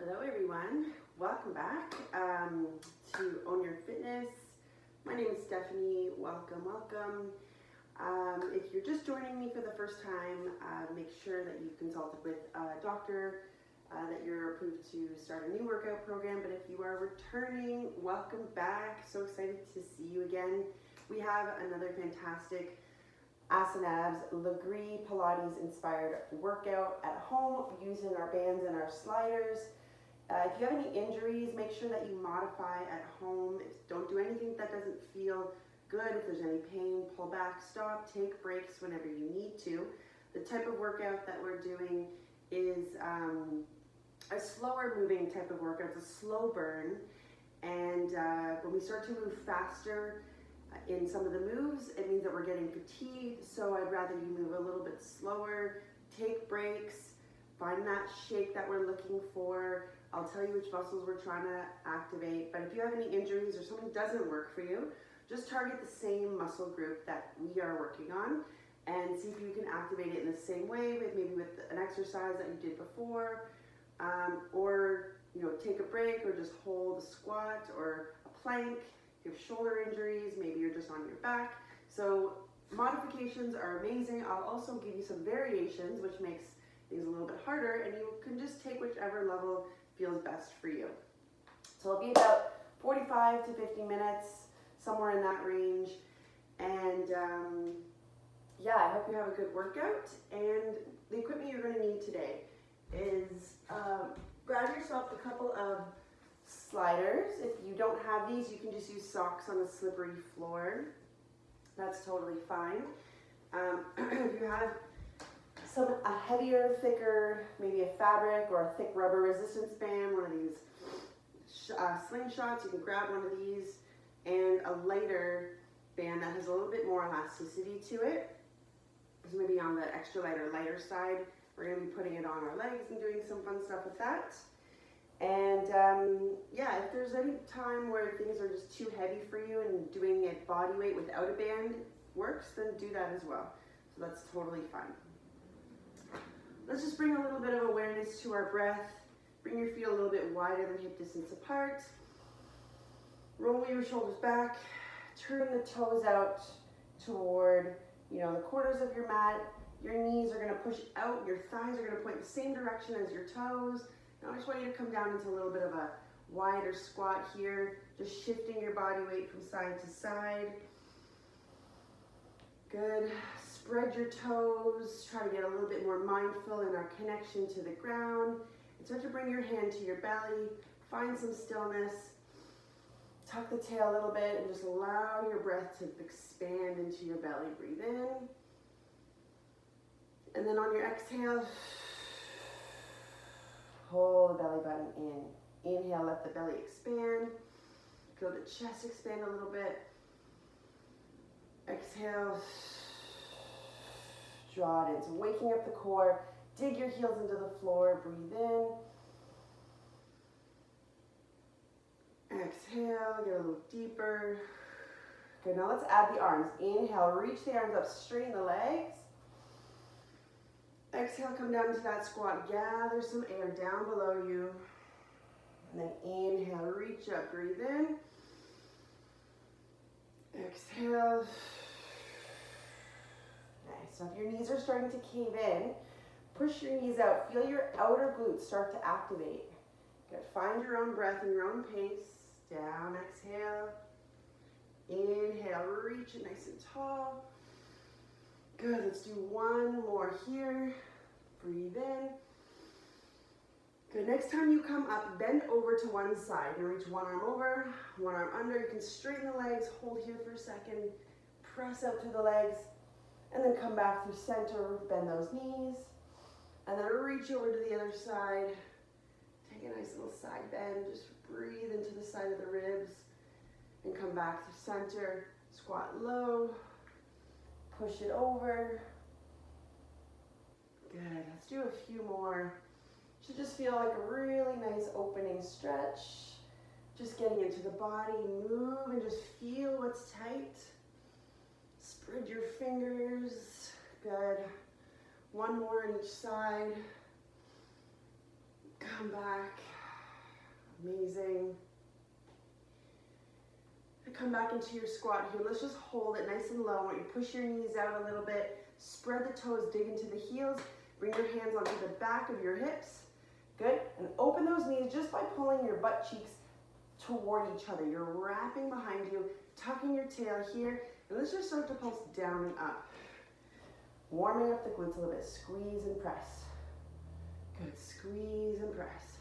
Hello everyone, welcome back to Own Your Fitness. My name is Stephanie, welcome. If you're just joining me for the first time, make sure that you've consulted with a doctor, that you're approved to start a new workout program. But if you are returning, welcome back. So excited to see you again. We have another fantastic Ass and Abs Lagree Pilates inspired workout at home using our bands and our sliders. If you have any injuries, make sure that you modify at home. Don't do anything that doesn't feel good. If there's any pain, pull back, stop, take breaks whenever you need to. The type of workout that we're doing is a slower moving type of workout. It's a slow burn, and when we start to move faster in some of the moves, it means that we're getting fatigued. So I'd rather you move a little bit slower, take breaks, find that shake that we're looking for. I'll tell you which muscles we're trying to activate. But if you have any injuries or something doesn't work for you, just target the same muscle group that we are working on and see if you can activate it in the same way, maybe with an exercise that you did before, or take a break or just hold a squat or a plank. If you have shoulder injuries, maybe you're just on your back. So modifications are amazing. I'll also give you some variations, which makes things a little bit harder, and you can just take whichever level feels best for you. So it'll be about 45 to 50 minutes, somewhere in that range. And yeah, I hope you have a good workout. And the equipment you're going to need today is grab yourself a couple of sliders. If you don't have these, you can just use socks on a slippery floor. That's totally fine. If you have a heavier, thicker, maybe a fabric or a thick rubber resistance band, one of these slingshots, you can grab one of these, and a lighter band that has a little bit more elasticity to it. So maybe on the extra lighter side, we're going to be putting it on our legs and doing some fun stuff with that. And yeah, if there's any time where things are just too heavy for you and doing it body weight without a band works, then do that as well. So that's totally fine. Let's just bring a little bit of awareness to our breath. Bring your feet a little bit wider than hip distance apart. Roll your shoulders back. Turn the toes out toward, the corners of your mat. Your knees are going to push out. Your thighs are going to point the same direction as your toes. Now I just want you to come down into a little bit of a wider squat here. Just shifting your body weight from side to side. Good. Spread your toes. Try to get a little bit more mindful in our connection to the ground. And start to bring your hand to your belly. Find some stillness. Tuck the tail a little bit and just allow your breath to expand into your belly. Breathe in. And then on your exhale, pull the belly button in. Inhale, let the belly expand. Feel the chest expand a little bit. Exhale. Draw it in. So waking up the core. Dig your heels into the floor. Breathe in. Exhale. Get a little deeper. Good. Now let's add the arms. Inhale. Reach the arms up. Straighten the legs. Exhale. Come down to that squat. Gather some air down below you. And then inhale. Reach up. Breathe in. Exhale. Nice. So if your knees are starting to cave in, push your knees out. Feel your outer glutes start to activate. Good. Find your own breath and your own pace. Down. Exhale. Inhale. Reach it nice and tall. Good. Let's do one more here. Breathe in. Good. Next time you come up, bend over to one side. You reach one arm over, one arm under. You can straighten the legs. Hold here for a second. Press out through the legs. And then come back through center. Bend those knees. And then reach over to the other side. Take a nice little side bend. Just breathe into the side of the ribs. And come back through center. Squat low. Push it over. Good. Let's do a few more. Should just feel like a really nice opening stretch. Just getting into the body. Move and just feel what's tight. Spread your fingers. Good. One more on each side. Come back. Amazing. Come back into your squat here. Let's just hold it nice and low. I want you to push your knees out a little bit. Spread the toes, dig into the heels. Bring your hands onto the back of your hips. Good. And open those knees just by pulling your butt cheeks toward each other. You're wrapping behind you, tucking your tail here. And let's just start to pulse down and up. Warming up the glutes a little bit. Squeeze and press. Good. Squeeze and press.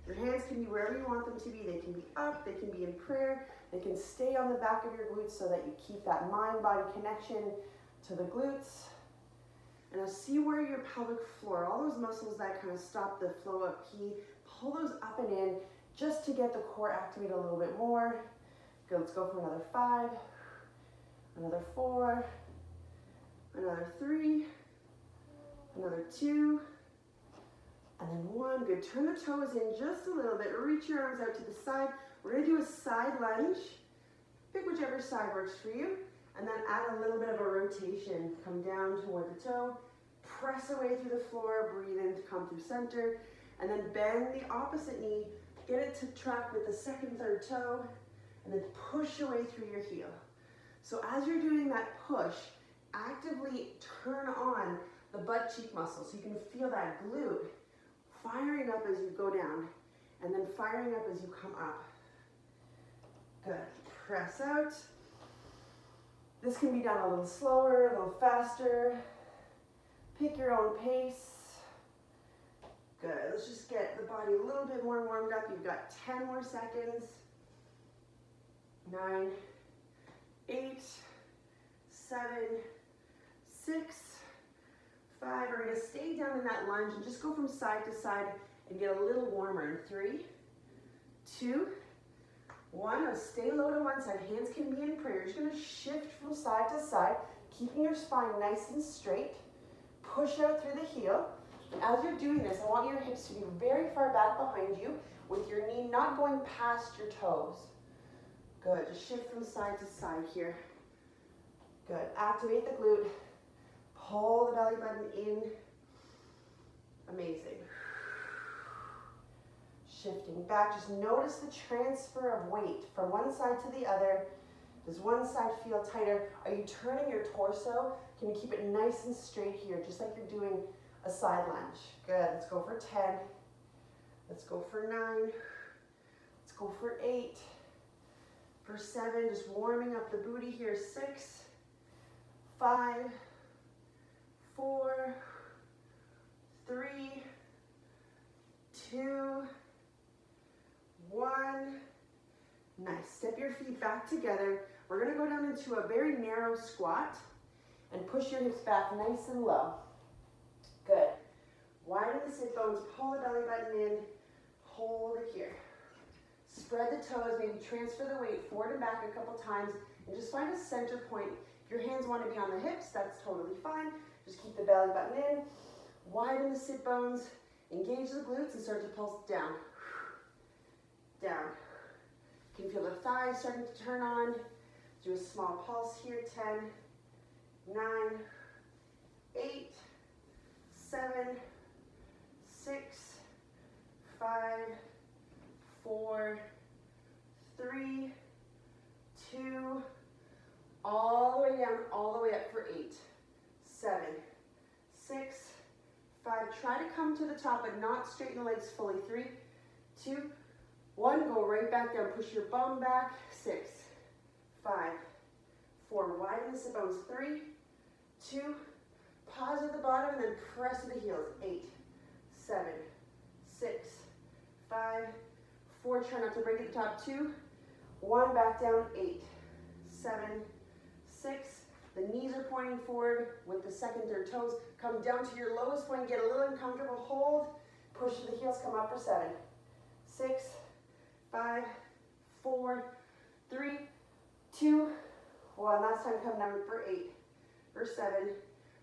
Your hands can be wherever you want them to be. They can be up. They can be in prayer. They can stay on the back of your glutes so that you keep that mind-body connection to the glutes. And now see where your pelvic floor, all those muscles that kind of stop the flow of pee, pull those up and in just to get the core activated a little bit more. Good, let's go for another 5, another 4, another 3, another 2, and then 1. Good, turn the toes in just a little bit. Reach your arms out to the side. We're gonna do a side lunge. Pick whichever side works for you. And then add a little bit of a rotation. Come down toward the toe. Press away through the floor. Breathe in to come through center. And then bend the opposite knee. Get it to track with the second, third toe. And then push away through your heel. So as you're doing that push, actively turn on the butt cheek muscle. So you can feel that glute firing up as you go down. And then firing up as you come up. Good. Press out. This can be done a little slower, a little faster. Pick your own pace. Good. Let's just get the body a little bit more warmed up. You've got 10 more seconds. 9, 8, 7, 6, 5. We're going to stay down in that lunge and just go from side to side and get a little warmer. In 3, 2, 1. Now stay low to one side. Hands can be in prayer. You're just going to shift from side to side, keeping your spine nice and straight. Push out through the heel. And as you're doing this, I want your hips to be very far back behind you with your knee not going past your toes. Good. Just shift from side to side here. Good. Activate the glute. Pull the belly button in. Amazing. Shifting back, just notice the transfer of weight from one side to the other. Does one side feel tighter? Are you turning your torso? Can you keep it nice and straight here, just like you're doing a side lunge? Good, let's go for 10. Let's go for 9. Let's go for 8. For 7, just warming up the booty here. 6, 5, 4, 3, 2, 1. Nice. Step your feet back together. We're going to go down into a very narrow squat and push your hips back nice and low. Good. Widen the sit bones. Pull the belly button in. Hold it here. Spread the toes. Maybe transfer the weight forward and back a couple times. And just find a center point. If your hands want to be on the hips, that's totally fine. Just keep the belly button in. Widen the sit bones. Engage the glutes and start to pulse down. Down. You can feel the thighs starting to turn on. Do a small pulse here. 10, 9, 8, 7, 6, 5, 4, 3, 2, all the way down, all the way up for 8, 7, 6, 5. Try to come to the top but not straighten the legs fully. 3, 2, 1. Go right back down. Push your bum back. 6, 5, 4. Widen the sit bones. 3, 2. Pause at the bottom and then press to the heels. 8, 7, 6, 5, 4. Try not to break at the top. 2, 1. Back down. 8, 7, 6. The knees are pointing forward with the second, third toes. Come down to your lowest point. Get a little uncomfortable. Hold. Push to the heels. Come up for 7, 6, 5, 4, 3, 2, 1. Last time, come down for 8, for 7,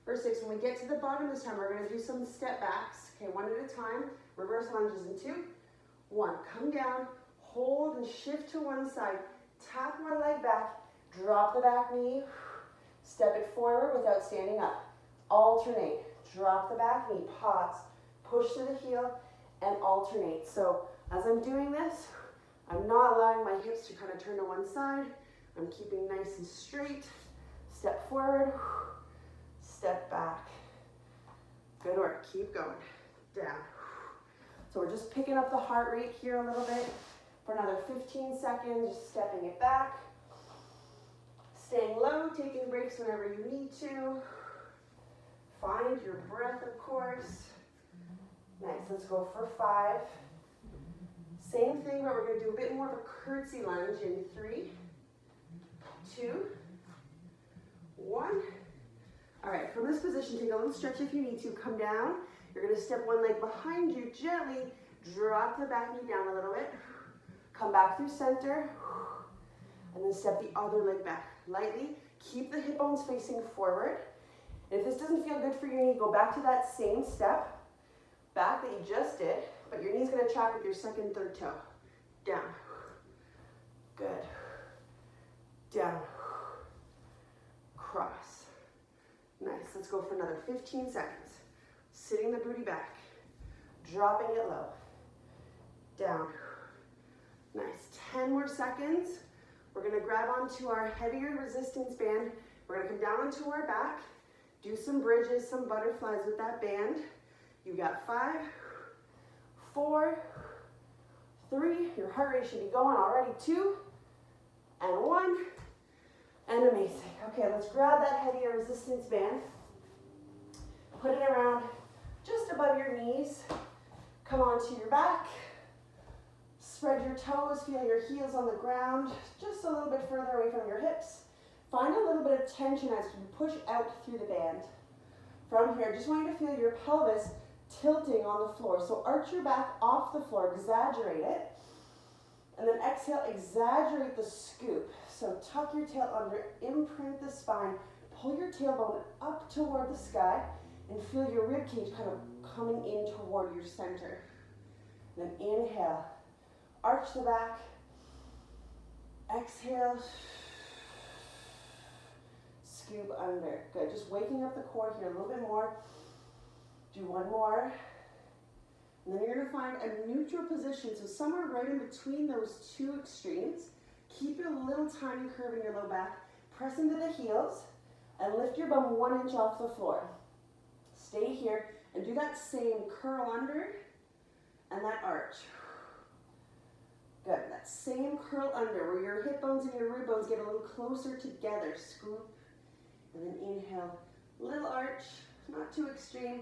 for 6. When we get to the bottom this time, we're going to do some step backs. Okay, one at a time. Reverse lunges in 2, 1. Come down, hold and shift to one side. Tap one leg back, drop the back knee, step it forward without standing up. Alternate. Drop the back knee, pause, push to the heel, and alternate. So As I'm doing this, I'm not allowing my hips to kind of turn to one side. I'm keeping nice and straight. Step forward, step back. Good work, keep going. Down. So we're just picking up the heart rate here a little bit for another 15 seconds, just stepping it back. Staying low, taking breaks whenever you need to. Find your breath, of course. Nice, let's go for 5. Same thing, but we're going to do a bit more of a curtsy lunge in 3, 2, 1. All right, from this position, take a little stretch if you need to. Come down. You're going to step one leg behind you, gently drop the back knee down a little bit. Come back through center, and then step the other leg back. Lightly, keep the hip bones facing forward. If this doesn't feel good for your knee, go back to that same step back that you just did, but your knee's going to track with your second, third toe. Down. Good. Down. Cross. Nice. Let's go for another 15 seconds. Sitting the booty back. Dropping it low. Down. Nice. 10 more seconds. We're going to grab onto our heavier resistance band. We're going to come down onto our back. Do some bridges, some butterflies with that band. You got 5, 4, 3. Your heart rate should be going already. 2, and 1. And amazing. Okay, let's grab that heavier resistance band. Put it around just above your knees. Come onto your back. Spread your toes, feel your heels on the ground, just a little bit further away from your hips. Find a little bit of tension as you push out through the band. From here, just want you to feel your pelvis tilting on the floor. So arch your back off the floor, exaggerate it. And then exhale, exaggerate the scoop. So tuck your tail under, imprint the spine, pull your tailbone up toward the sky, and feel your rib cage kind of coming in toward your center. Then inhale, arch the back, exhale, scoop under. Good, just waking up the core here a little bit more. Do one more. And then you're going to find a neutral position, so somewhere right in between those two extremes. Keep a little tiny curve in your low back. Press into the heels and lift your bum 1 inch off the floor. Stay here and do that same curl under and that arch. Good, that same curl under where your hip bones and your rib bones get a little closer together. Scoop and then inhale, little arch, not too extreme.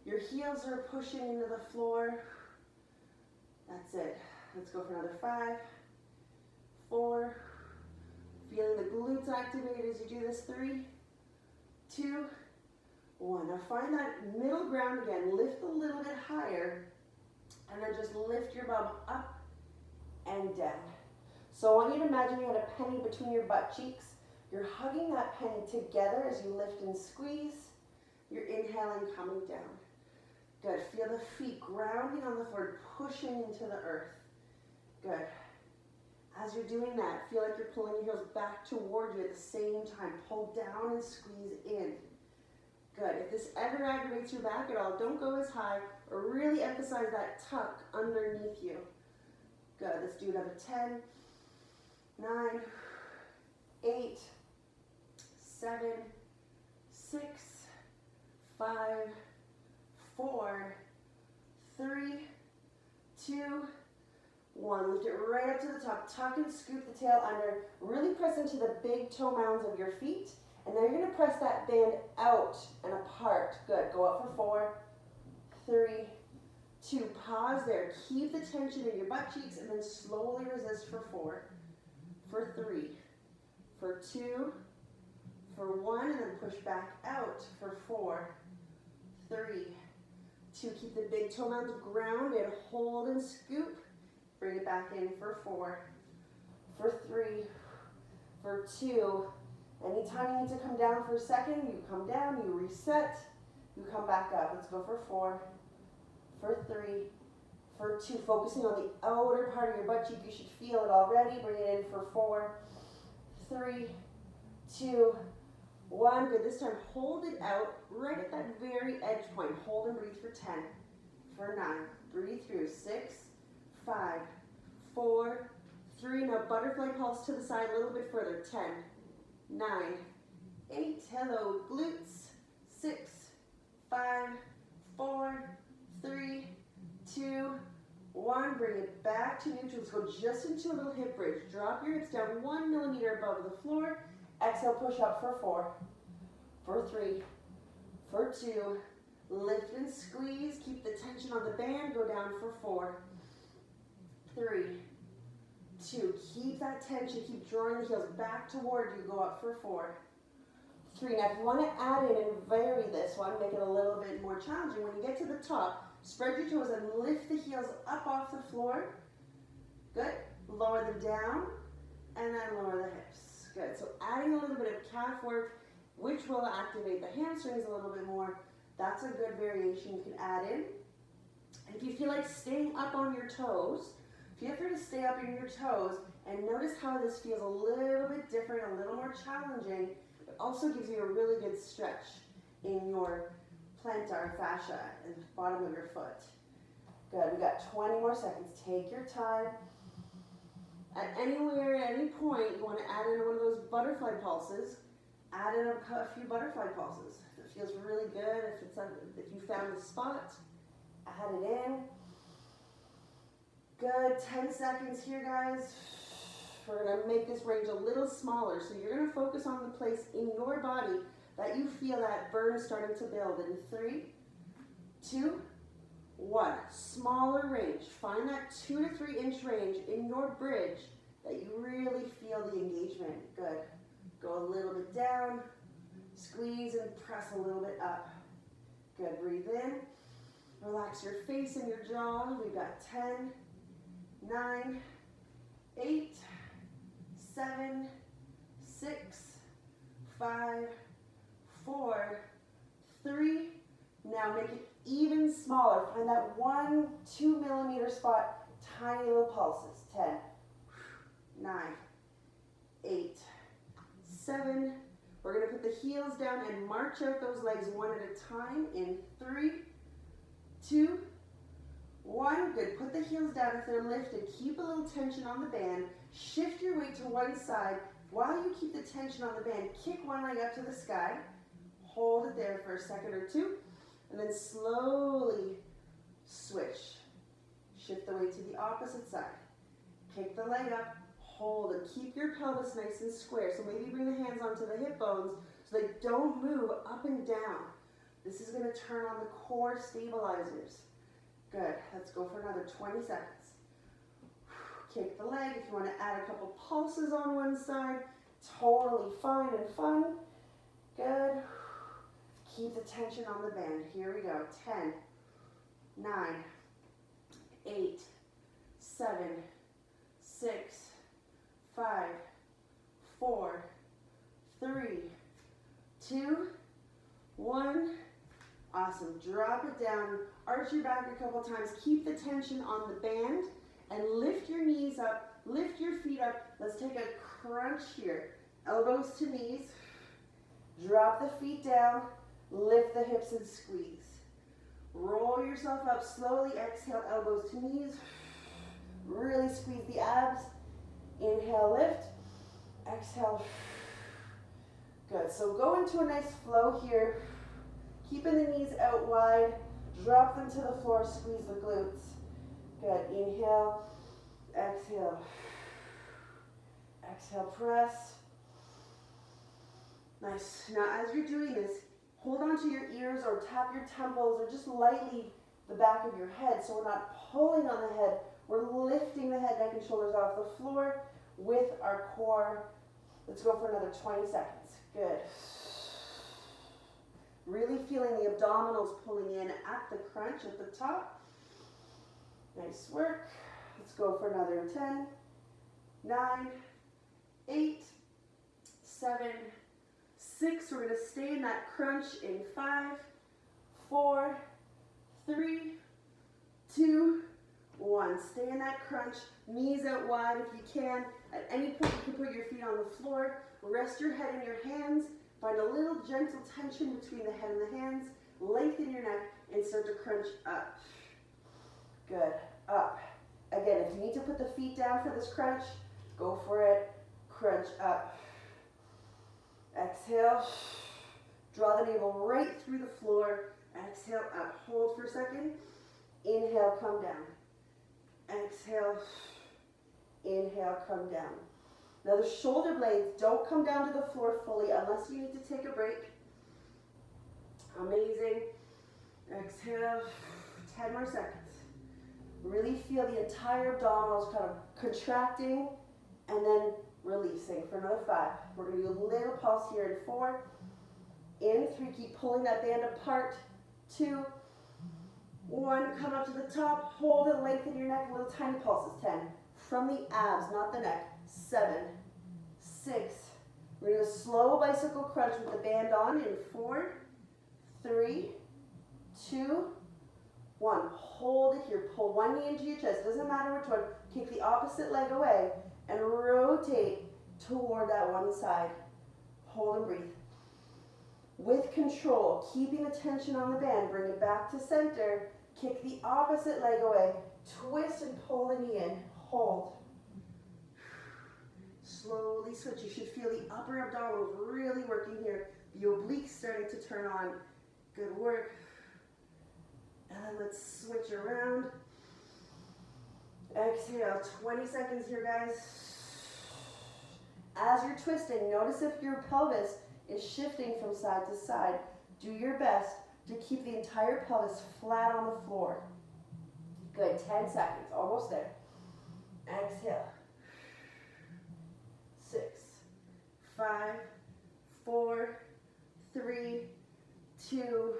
Your heels are pushing into the floor. That's it. Let's go for another 5, 4, feeling the glutes activate as you do this. 3, 2, 1. Now find that middle ground again. Lift a little bit higher and then just lift your bum up and down. So I want you to imagine you had a penny between your butt cheeks. You're hugging that penny together as you lift and squeeze. You're inhaling, coming down. Good. Feel the feet grounding on the floor, pushing into the earth. Good. As you're doing that, feel like you're pulling your heels back toward you at the same time. Pull down and squeeze in. Good. If this ever aggravates your back at all, don't go as high, or really emphasize that tuck underneath you. Good. Let's do another 10, 9, 8, 7, 6, 5, 4, 3, 2, 1. Lift it right up to the top. Tuck and scoop the tail under. Really press into the big toe mounds of your feet. And then you're going to press that band out and apart. Good. Go up for 4, 3, 2. Pause there. Keep the tension in your butt cheeks and then slowly resist for 4, for 3, for 2, for 1, and then push back out for 4, 3, 2. Keep the big toe mounds grounded. Hold and scoop. Bring it back in for 4, for 3, for 2. Anytime you need to come down for a second, you come down, you reset, you come back up. Let's go for 4, for 3, for 2. Focusing on the outer part of your butt cheek. You should feel it already. Bring it in for 4, 3, 2, 1. Good. This time, hold it out right at that very edge point. Hold and breathe for 10, for 9. Breathe through. 6, 5, 4, 3. Now butterfly pulse to the side a little bit further. 10, 9, 8. Hello, glutes. 6, 5, 4, 3, 2, 1. Bring it back to neutral. Let's go just into a little hip bridge. Drop your hips down 1 millimeter above the floor. Exhale, push up for 4, for 3, for 2. Lift and squeeze. Keep the tension on the band. Go down for 4, 3, 2. Keep that tension. Keep drawing the heels back toward you. Go up for 4, 3. Now, if you want to add in and vary this one, make it a little bit more challenging. When you get to the top, spread your toes and lift the heels up off the floor. Good. Lower them down and then lower the hips. Good. So adding a little bit of calf work, which will activate the hamstrings a little bit more. That's a good variation you can add in. And if you feel like staying up on your toes, feel free to stay up in your toes and notice how this feels a little bit different, a little more challenging, but also gives you a really good stretch in your plantar fascia and the bottom of your foot. Good, we got 20 more seconds. Take your time. At anywhere, at any point, you want to add in one of those butterfly pulses, add in a few butterfly pulses. If it feels really good, if you found the spot, add it in. Good, 10 seconds here, guys. We're gonna make this range a little smaller. So you're gonna focus on the place in your body that you feel that burn starting to build in 3, 2, 1. Smaller range. Find that 2 to 3 inch range in your bridge that you really feel the engagement. Good. Go a little bit down, squeeze and press a little bit up. Good, breathe in. Relax your face and your jaw. We've got 10, 9, 8, 7, 6, 5, 4, 3. Now make it even smaller. Find that 1, 2 millimeter spot, tiny little pulses. 10, 9, 8, 7. We're going to put the heels down and march out those legs one at a time in 3, 2, 1. Good. Put the heels down if they're lifted. Keep a little tension on the band. Shift your weight to one side. While you keep the tension on the band, kick one leg up to the sky. Hold it there for a second or two. And then slowly switch. Shift the weight to the opposite side. Kick the leg up. Hold and keep your pelvis nice and square. So maybe bring the hands onto the hip bones so they don't move up and down. This is going to turn on the core stabilizers. Good. Let's go for another 20 seconds. Kick the leg. If you want to add a couple pulses on one side, totally fine and fun. Good. Keep the tension on the band. Here we go. 10, 9, 8, 7, 6, 5, 4, 3, 2, 1. Awesome. Drop it down. Arch your back a couple times. Keep the tension on the band and lift your knees up. Lift your feet up. Let's take a crunch here. Elbows to knees. Drop the feet down. Lift the hips and squeeze. Roll yourself up slowly. Exhale, elbows to knees. Really squeeze the abs. Inhale, lift. Exhale. Good. So go into a nice flow here. Keeping the knees out wide. Drop them to the floor. Squeeze the glutes. Good. Inhale. Exhale. Exhale, press. Nice. Now, as you're doing this, hold on to your ears or tap your temples or just lightly the back of your head so we're not pulling on the head. We're lifting the head, neck, and shoulders off the floor with our core. Let's go for another 20 seconds. Good. Really feeling the abdominals pulling in at the crunch at the top. Nice work. Let's go for another 10, 9, 8, 7, 6. We're going to stay in that crunch in 5, 4, 3, 2, 1. Stay in that crunch. Knees out wide if you can. At any point you can put your feet on the floor. Rest your head in your hands. Find a little gentle tension between the head and the hands. Lengthen your neck and start to crunch up. Good. Up. Again, if you need to put the feet down for this crunch, go for it. Crunch up. Exhale. Draw the navel right through the floor. Exhale up. Hold for a second. Inhale, come down. Exhale. Inhale, come down. Now the shoulder blades don't come down to the floor fully unless you need to take a break. Amazing. Exhale. 10 more seconds. Really feel the entire abdominals kind of contracting and then releasing for another 5. We're going to do a little pulse here in 4. In 3, keep pulling that band apart. 2, 1, come up to the top, hold it, lengthen your neck, little tiny pulses. 10, from the abs, not the neck. 7, 6, we're going to do a slow bicycle crunch with the band on in 4, 3, 2, 1. Hold it here, pull one knee into your chest, doesn't matter which one. Kick the opposite leg away and rotate toward that one side. Hold and breathe. With control, keeping the tension on the band, bring it back to center, kick the opposite leg away, twist and pull the knee in, hold. Slowly switch. You should feel the upper abdominals really working here. The obliques starting to turn on. Good work. And then let's switch around. Exhale, 20 seconds here, guys. As you're twisting, notice if your pelvis is shifting from side to side. Do your best to keep the entire pelvis flat on the floor. Good, 10 seconds, almost there. Exhale. 6, 5, 4, 3, 2,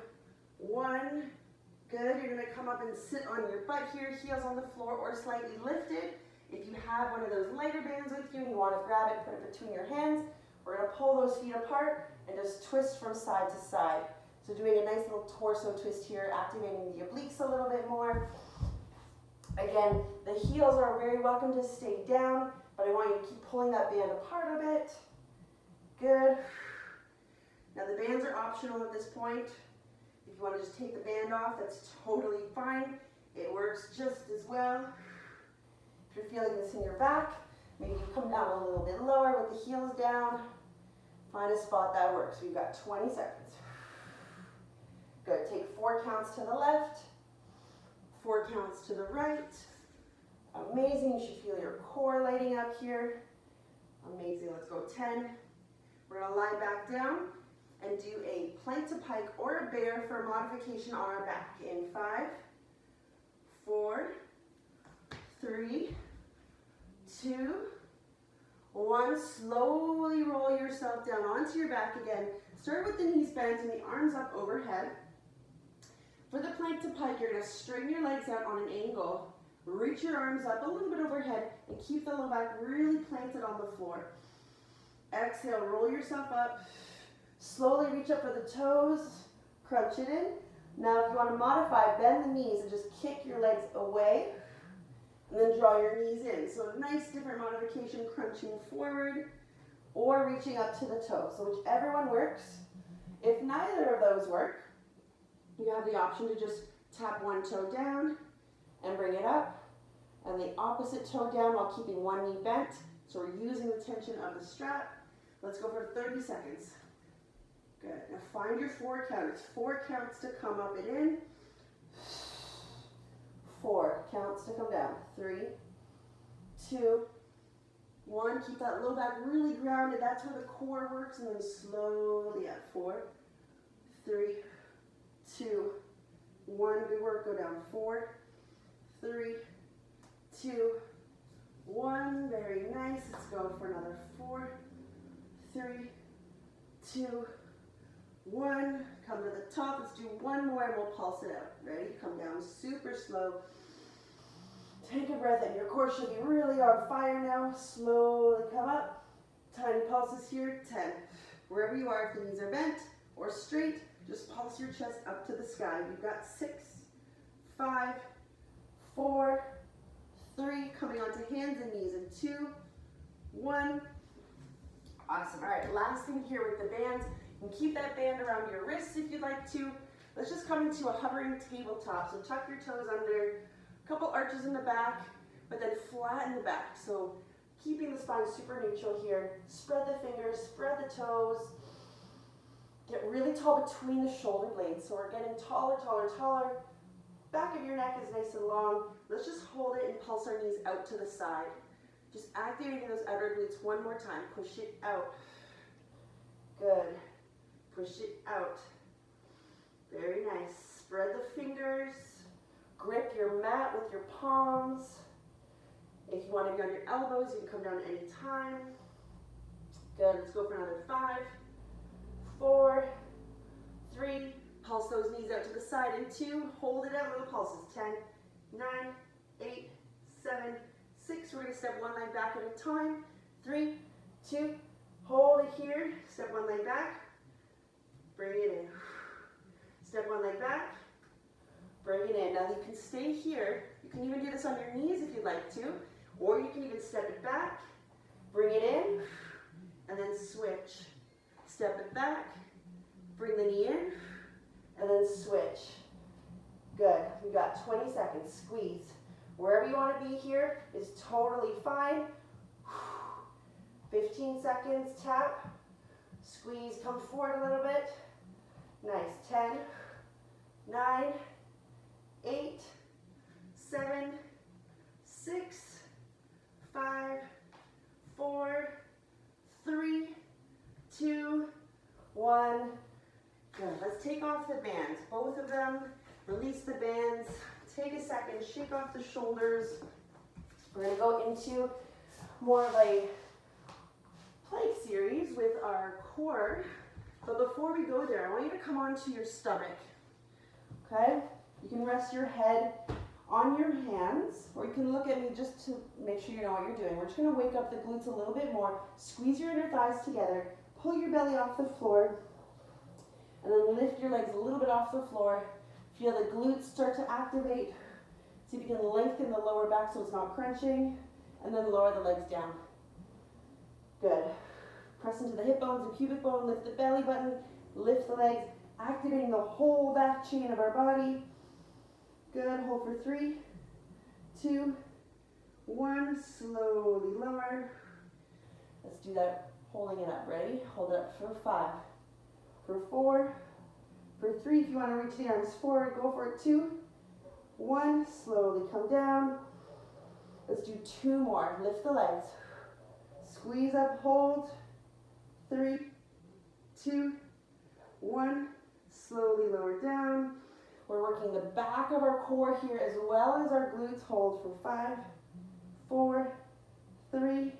1. Good, you're gonna come up and sit on your butt here, heels on the floor or slightly lifted. If you have one of those lighter bands with you and you wanna grab it, put it between your hands, we're gonna pull those feet apart and just twist from side to side. So doing a nice little torso twist here, activating the obliques a little bit more. Again, the heels are very welcome to stay down, but I want you to keep pulling that band apart a bit. Good. Now the bands are optional at this point. If you want to just take the band off, that's totally fine. It works just as well. If you're feeling this in your back, maybe you come down a little bit lower with the heels down. Find a spot that works. We've got 20 seconds. Good. Take 4 counts to the left, 4 counts to the right. Amazing. You should feel your core lighting up here. Amazing. Let's go 10. We're going to lie back down and do a plank to pike or a bear for a modification on our back. In 5, 4, 3, 2, 1. Slowly roll yourself down onto your back again. Start with the knees bent and the arms up overhead. For the plank to pike, you're going to straighten your legs out on an angle. Reach your arms up a little bit overhead and keep the low back really planted on the floor. Exhale, roll yourself up. Slowly reach up for the toes, crunch it in. Now if you want to modify, bend the knees and just kick your legs away and then draw your knees in. So a nice different modification, crunching forward or reaching up to the toe. So whichever one works. If neither of those work, you have the option to just tap one toe down and bring it up and the opposite toe down while keeping one knee bent. So we're using the tension of the strap. Let's go for 30 seconds. Good. Now find your 4 count. It's 4 counts to come up and in. 4 counts to come down. 3, 2, 1. Keep that low back really grounded. That's where the core works. And then slowly up. 4, 3, 2, 1. Good work. Go down. 4, 3, 2, 1. Very nice. Let's go for another 4, 3, 2, 1. Come to the top. Let's do one more and we'll pulse it out. Ready? Come down super slow. Take a breath in. Your core should be really on fire now. Slowly come up. Tiny pulses here. 10. Wherever you are, if the knees are bent or straight, just pulse your chest up to the sky. You've got 6, 5, 4, 3. Coming onto hands and knees in 2, 1. Awesome. All right, last thing here with the bands. You can keep that band around your wrists if you'd like to. Let's just come into a hovering tabletop. So tuck your toes under, a couple arches in the back. but then flatten the back. So keeping the spine super neutral here. Spread the fingers, spread the toes. Get really tall between the shoulder blades. So we're getting taller, taller, taller. Back of your neck is nice and long. Let's just hold it and pulse our knees out to the side. Just activating those outer glutes one more time. Push it out. Good. Push it out. Very nice. Spread the fingers. Grip your mat with your palms. If you want to be on your elbows, you can come down any time. Good. Let's go for another 5, 4, 3. Pulse those knees out to the side in 2. Hold it out, little pulses. 10, 9, 8, 7, 6. We're going to step one leg back at a time. 3, 2. Hold it here. Step one leg back. Bring it in. Step one leg back. Bring it in. Now you can stay here. You can even do this on your knees if you'd like to. Or you can even step it back. Bring it in. And then switch. Step it back. Bring the knee in. And then switch. Good. We've got 20 seconds. Squeeze. Wherever you want to be here is totally fine. 15 seconds. Tap. Squeeze. Come forward a little bit. Nice. 10, 9, 8, 7, 6, 5, 4, 3, 2, 1. Good. Let's take off the bands, both of them. Release the bands. Take a second, shake off the shoulders. We're going to go into more of a plank series with our core. But before we go there, I want you to come onto your stomach. Okay? You can rest your head on your hands, or you can look at me just to make sure you know what you're doing. We're just going to wake up the glutes a little bit more. Squeeze your inner thighs together. Pull your belly off the floor. And then lift your legs a little bit off the floor. Feel the glutes start to activate. See if you can lengthen the lower back so it's not crunching. And then lower the legs down. Good. Press into the hip bones and pubic bone. Lift the belly button. Lift the legs. Activating the whole back chain of our body. Good. Hold for 3, 2, 1. Slowly lower. Let's do that holding it up. Ready? Hold it up for 5. For 4, for 3, if you want to reach the arms forward, go for it. 2, 1, slowly come down. Let's do 2 more. Lift the legs. Squeeze up, hold. 3, 2, 1, slowly lower down. We're working the back of our core here as well as our glutes. Hold for 5, 4, 3,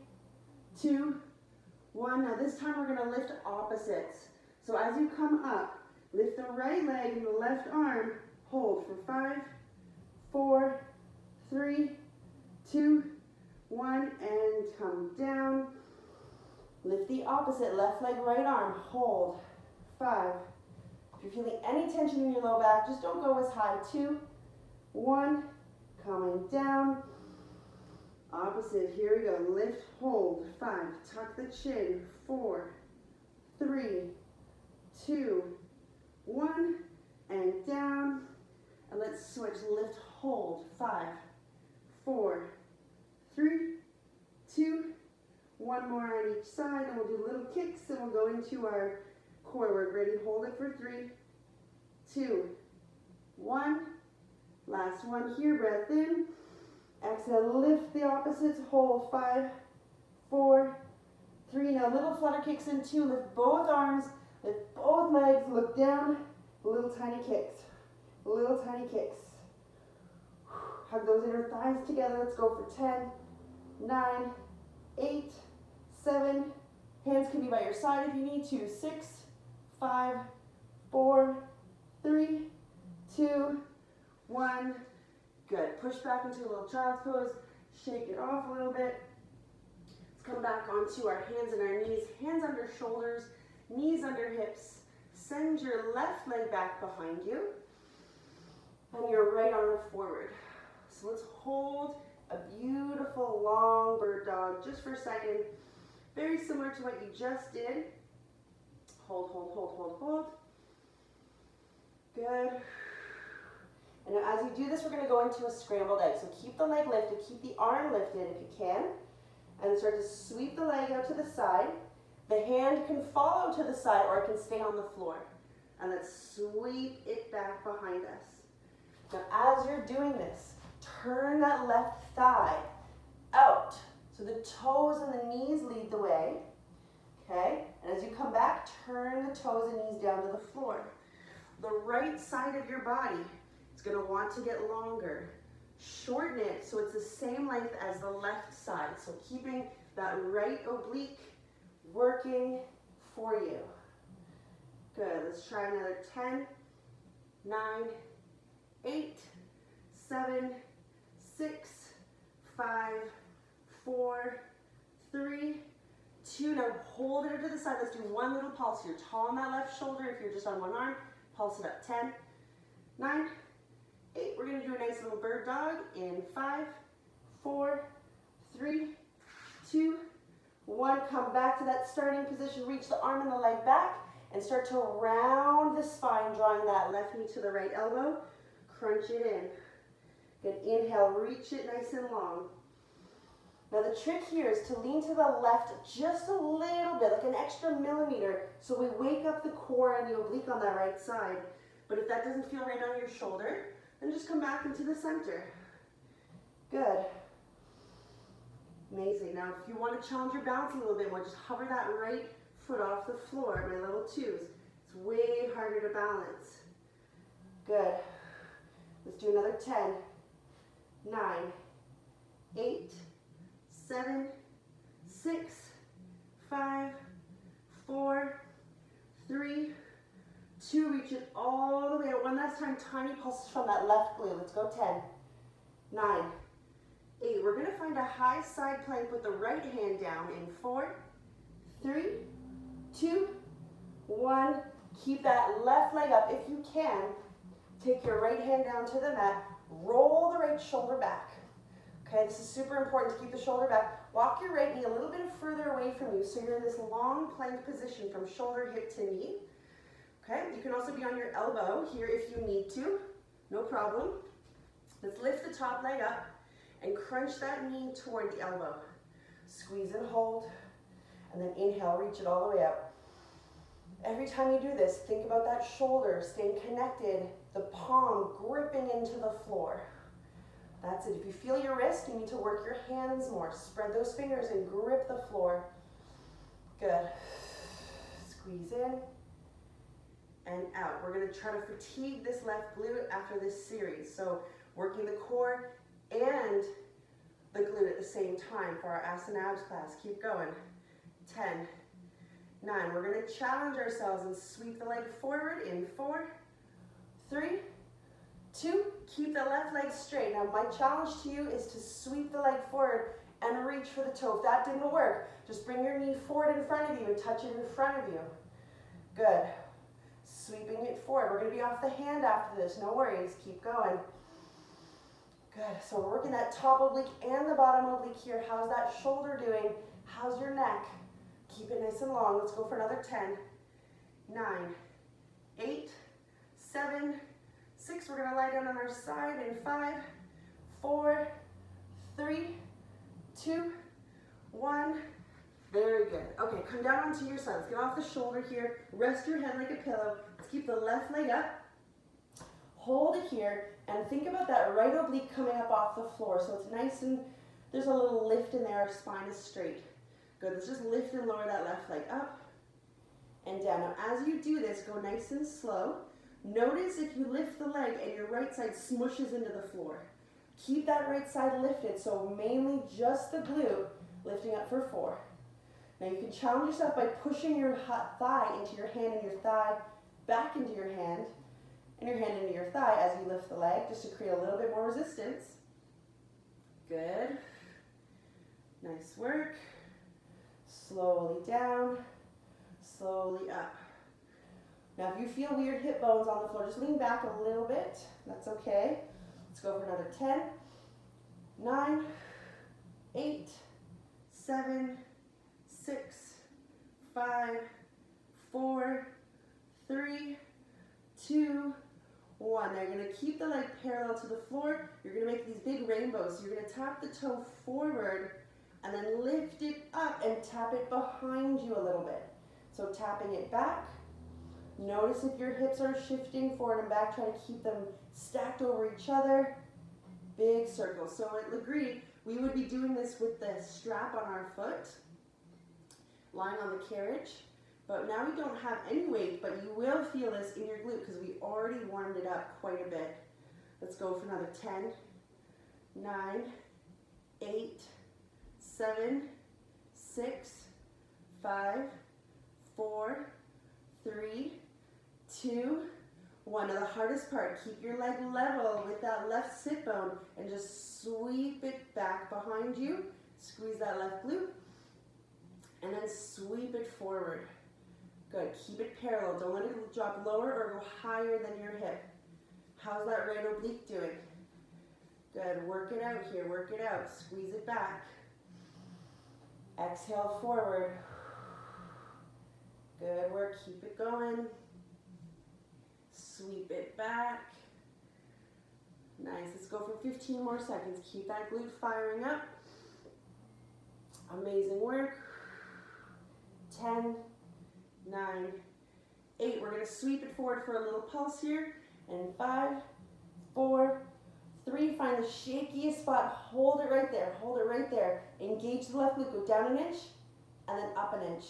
2, 1. Now this time we're going to lift opposites. So as you come up, lift the right leg and the left arm. Hold for 5, 4, 3, 2, 1, and come down. Lift the opposite, left leg, right arm. Hold. 5. If you're feeling any tension in your low back, just don't go as high. 2, 1, coming down. Opposite, here we go. Lift, hold. 5, tuck the chin. 4, 3, 2, 1, and down. And let's switch. Lift, hold. 5, 4, 3, 2, 1 more on each side. And we'll do little kicks and we'll go into our core work. Ready? Hold it for 3, 2, 1. Last one here. Breath in. Exhale. Lift the opposites. Hold. 5, 4, 3. Now little flutter kicks in 2. Lift both arms. Lift both legs, look down, little tiny kicks, little tiny kicks. Hug those inner thighs together. Let's go for 10, 9, 8, 7. Hands can be by your side if you need to. 6, 5, 4, 3, 2, 1. Good. Push back into a little child's pose. Shake it off a little bit. Let's come back onto our hands and our knees. Hands under shoulders. Knees under hips. Send your left leg back behind you and your right arm forward. So let's hold a beautiful long bird dog just for a second. Very similar to what you just did. Hold, hold, hold, hold, hold. Good. And as you do this, we're going to go into a scrambled egg. So keep the leg lifted, keep the arm lifted if you can, and start to sweep the leg out to the side. The hand can follow to the side or it can stay on the floor. And let's sweep it back behind us. Now as you're doing this, turn that left thigh out. So the toes and the knees lead the way. Okay? And as you come back, turn the toes and knees down to the floor. The right side of your body is going to want to get longer. Shorten it so it's the same length as the left side. So keeping that right oblique working for you. Good. Let's try another 10, 9, 8, 7, 6, 5, 4, 3, 2. Now hold it to the side. Let's do one little pulse here. Tall on that left shoulder if you're just on one arm. Pulse it up. 10, 9, 8. We're going to do a nice little bird dog in 5, 4, 3, 2, 1. Come back to that starting position. Reach the arm and the leg back and start to round the spine, drawing that left knee to the right elbow. Crunch it in. Good. Inhale, reach it nice and long. Now the trick here is to lean to the left just a little bit, like an extra millimeter, so we wake up the core and the oblique on that right side. But if that doesn't feel right on your shoulder, then just come back into the center. Good. Amazing. Now if you want to challenge your balance a little bit more, just hover that right foot off the floor, my level 2s. It's way harder to balance. Good. Let's do another 10, 9, 8, 7, 6, 5, 4, 3, 2. Reach it all the way out. One last time, tiny pulses from that left glute. Let's go 10, 9, 8. We're going to find a high side plank with the right hand down in 4, 3, 2, 1. Keep that left leg up if you can. Take your right hand down to the mat. Roll the right shoulder back. Okay, this is super important to keep the shoulder back. Walk your right knee a little bit further away from you so you're in this long plank position from shoulder, hip to knee. Okay, you can also be on your elbow here if you need to. No problem. Let's lift the top leg up and crunch that knee toward the elbow. Squeeze and hold, and then inhale, reach it all the way up. Every time you do this, think about that shoulder staying connected, the palm gripping into the floor. That's it. If you feel your wrist, you need to work your hands more. Spread those fingers and grip the floor. Good. Squeeze in and out. We're going to try to fatigue this left glute after this series. So working the core and the glute at the same time for our ass and abs class. Keep going. 10, 9. We're going to challenge ourselves and sweep the leg forward in 4, 3, 2. Keep the left leg straight. Now my challenge to you is to sweep the leg forward and reach for the toe. If that didn't work, just bring your knee forward in front of you and touch it in front of you. Good. Sweeping it forward. We're going to be off the hand after this. No worries. Keep going. Good. So we're working that top oblique and the bottom oblique here. How's that shoulder doing? How's your neck? Keep it nice and long. Let's go for another 10, 9, 8, 7, 6. We're going to lie down on our side in 5, 4, 3, 2, 1. Very good. Okay, come down onto your side. Let's get off the shoulder here. Rest your head like a pillow. Let's keep the left leg up. Hold it here and think about that right oblique coming up off the floor. So it's nice and there's a little lift in there. Our spine is straight. Good. Let's just lift and lower that left leg up and down. Now, as you do this, go nice and slow. Notice if you lift the leg and your right side smushes into the floor. Keep that right side lifted, so mainly just the glute lifting up for 4. Now you can challenge yourself by pushing your thigh into your hand and your thigh back into your hand and your hand into your thigh as you lift the leg, just to create a little bit more resistance. Good. Nice work. Slowly down, slowly up. Now if you feel weird hip bones on the floor, just lean back a little bit. That's okay. Let's go for another 10, 9, 8, 7, 6, 5, 4, 3, 2, 1. 1. Now you're going to keep the leg parallel to the floor. You're going to make these big rainbows. So you're going to tap the toe forward and then lift it up and tap it behind you a little bit. So tapping it back. Notice if your hips are shifting forward and back. Try to keep them stacked over each other. Big circles. So at Lagree, we would be doing this with the strap on our foot, lying on the carriage. But now we don't have any weight, but you will feel this in your glute because we already warmed it up quite a bit. Let's go for another 10, 9, 8, 7, 6, 5, 4, 3, 2, 1. Now the hardest part, keep your leg level with that left sit bone and just sweep it back behind you. Squeeze that left glute and then sweep it forward. Good, keep it parallel. Don't let it drop lower or go higher than your hip. How's that right oblique doing? Good, work it out here, work it out. Squeeze it back. Exhale forward. Good work, keep it going. Sweep it back. Nice, let's go for 15 more seconds. Keep that glute firing up. Amazing work. 10, 9, 8. We're going to sweep it forward for a little pulse here. And 5, 4, 3. Find the shakiest spot. Hold it right there. Hold it right there. Engage the left glute. Go down an inch and then up an inch.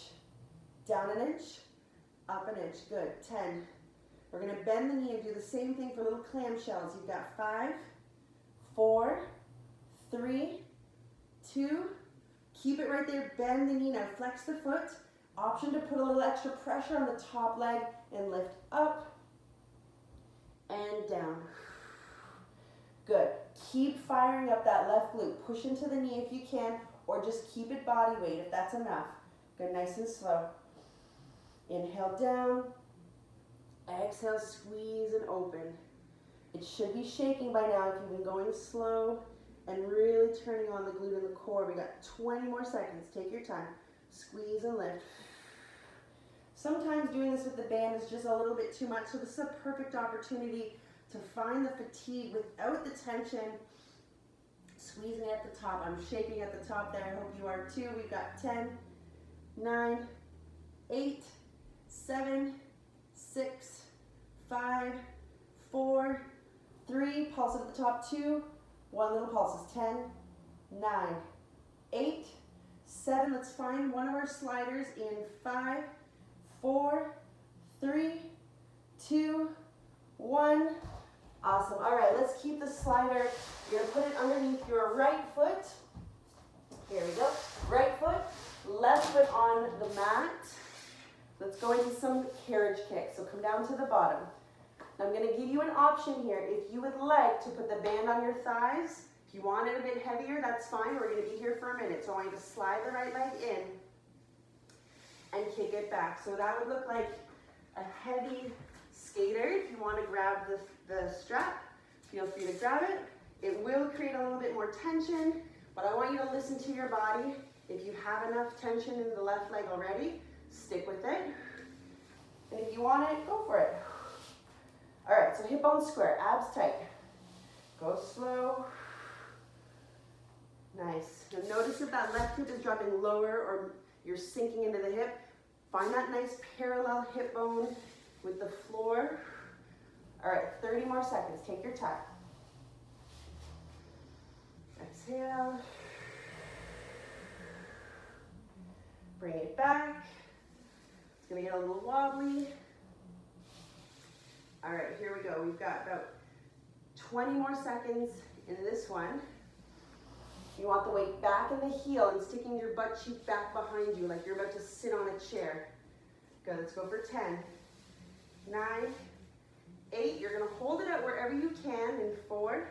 Down an inch, up an inch. Good. 10. We're going to bend the knee and do the same thing for little clamshells. You've got 5, 4, 3, 2. Keep it right there. Bend the knee. Now flex the foot. Option to put a little extra pressure on the top leg and lift up and down. Good. Keep firing up that left glute. Push into the knee if you can, or just keep it body weight if that's enough. Good, nice and slow. Inhale down. Exhale, squeeze and open. It should be shaking by now if you've been going slow and really turning on the glute and the core. We got 20 more seconds. Take your time. Squeeze and lift. Sometimes doing this with the band is just a little bit too much, so this is a perfect opportunity to find the fatigue without the tension. Squeezing at the top. I'm shaking at the top there. I hope you are too. We've got 10, 9, 8, 7, 6, 5, 4, 3. Pulse at the top. 2, 1 little pulse is 10, 9, 8, 7. Let's find one of our sliders in 5, 4, 3, 2, 1. Awesome. All right, let's keep the slider. You're going to put it underneath your right foot. Here we go. Right foot, left foot on the mat. Let's go into some carriage kicks. So come down to the bottom. Now I'm going to give you an option here. If you would like to put the band on your thighs, if you want it a bit heavier, that's fine. We're going to be here for a minute. So I want you to slide the right leg in and kick it back. So that would look like a heavy skater. If you want to grab the strap, feel free to grab it. It will create a little bit more tension, but I want you to listen to your body. If you have enough tension in the left leg already, stick with it. And if you want it, go for it. All right, so hip bone square, abs tight. Go slow. Nice. Now notice if that left hip is dropping lower or you're sinking into the hip. Find that nice parallel hip bone with the floor. All right, 30 more seconds. Take your time. Exhale. Bring it back. It's going to get a little wobbly. All right, here we go. We've got about 20 more seconds in this one. You want the weight back in the heel and sticking your butt cheek back behind you like you're about to sit on a chair. Good, let's go for 10, 9, 8. You're going to hold it out wherever you can in 4,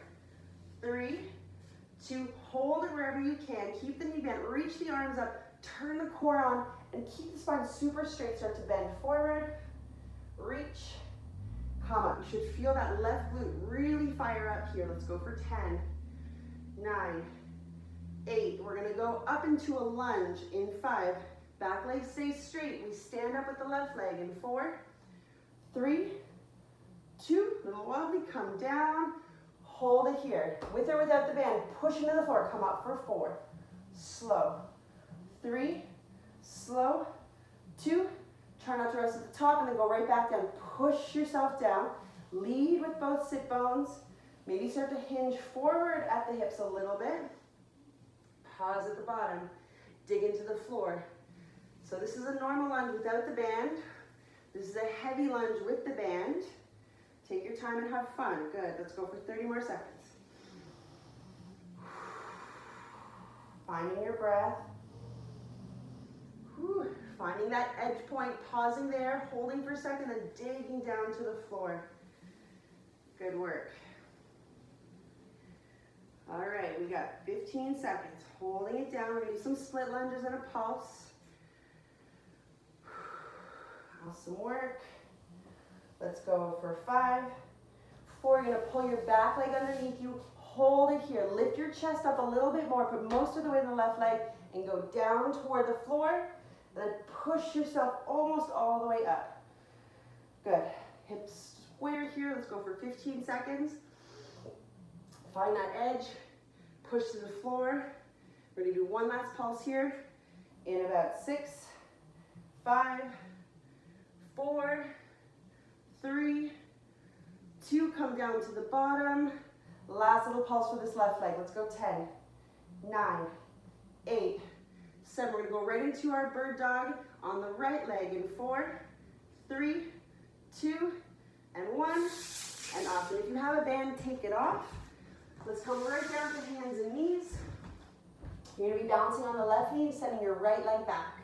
3, 2. Hold it wherever you can. Keep the knee bent. Reach the arms up. Turn the core on and keep the spine super straight. Start to bend forward. Reach. Come up. You should feel that left glute really fire up here. Let's go for 10, 9, 8. We're going to go up into a lunge in 5. Back leg stays straight. We stand up with the left leg in 4, 3, 2, little wobbly, come down, hold it here. With or without the band, push into the floor, come up for 4, slow, 3, slow, 2, try not to rest at the top and then go right back down. Push yourself down, lead with both sit bones, maybe start to hinge forward at the hips a little bit. Pause at the bottom, dig into the floor. So this is a normal lunge without the band. This is a heavy lunge with the band. Take your time and have fun. Good, let's go for 30 more seconds. Finding your breath. Whew. Finding that edge point, pausing there, holding for a second, then digging down to the floor. Good work. All right, we got 15 seconds. Holding it down. We're going to do some split lunges and a pulse. Awesome work. Let's go for 5, 4. You're going to pull your back leg underneath you. Hold it here. Lift your chest up a little bit more. Put most of the weight in the left leg and go down toward the floor. Then push yourself almost all the way up. Good. Hips square here. Let's go for 15 seconds. Find that edge. Push to the floor. We're going to do one last pulse here. In about 6, 5, 4, 3, 2. Come down to the bottom. Last little pulse for this left leg. Let's go 10, 9, 8, 7. We're going to go right into our bird dog on the right leg in 4, 3, 2, and 1. And awesome. If you have a band, take it off. Let's come right down to hands and knees. You're going to be bouncing on the left knee, sending your right leg back.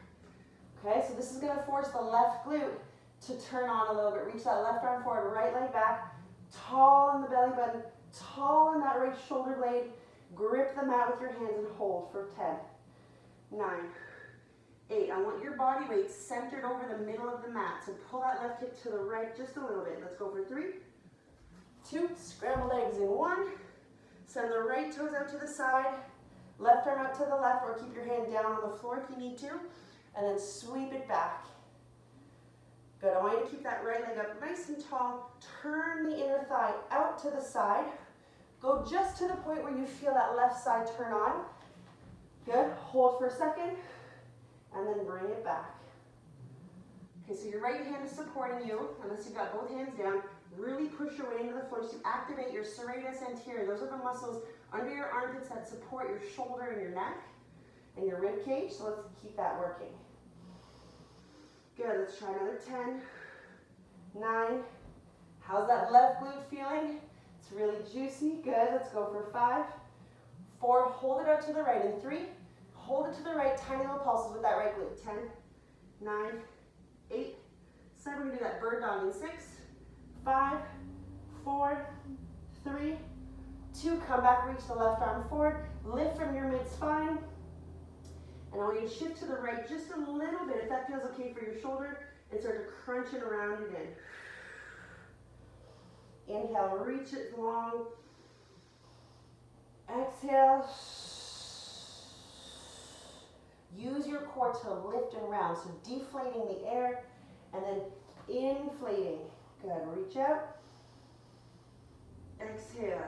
Okay, so this is going to force the left glute to turn on a little bit. Reach that left arm forward, right leg back. Tall in the belly button, tall in that right shoulder blade. Grip the mat with your hands and hold for 10, 9, 8. I want your body weight centered over the middle of the mat. So pull that left hip to the right just a little bit. Let's go for 3, 2. Scrambled eggs in 1. Send the right toes out to the side. Left arm out to the left, or keep your hand down on the floor if you need to. And then sweep it back. Good. I want you to keep that right leg up nice and tall. Turn the inner thigh out to the side. Go just to the point where you feel that left side turn on. Good. Hold for a second. And then bring it back. Okay, so your right hand is supporting you, unless you've got both hands down. Really push your way into the floor to activate your serratus anterior. Those are the muscles under your armpits that support your shoulder and your neck and your rib cage. So let's keep that working. Good, let's try another 10, 9. How's that left glute feeling? It's really juicy. Good, let's go for 5, 4. Hold it out to the right in 3. Hold it to the right, tiny little pulses with that right glute. 10, 9, 8, 7. We're going to do that bird dog in 6, 5, 4, 3, 2. Come back, reach the left arm forward. Lift from your mid-spine. And I want you to shift to the right just a little bit, if that feels okay for your shoulder, and start to crunch it around again. Inhale, reach it long. Exhale. Use your core to lift and round, so deflating the air and then inflating. Good, reach out. Exhale.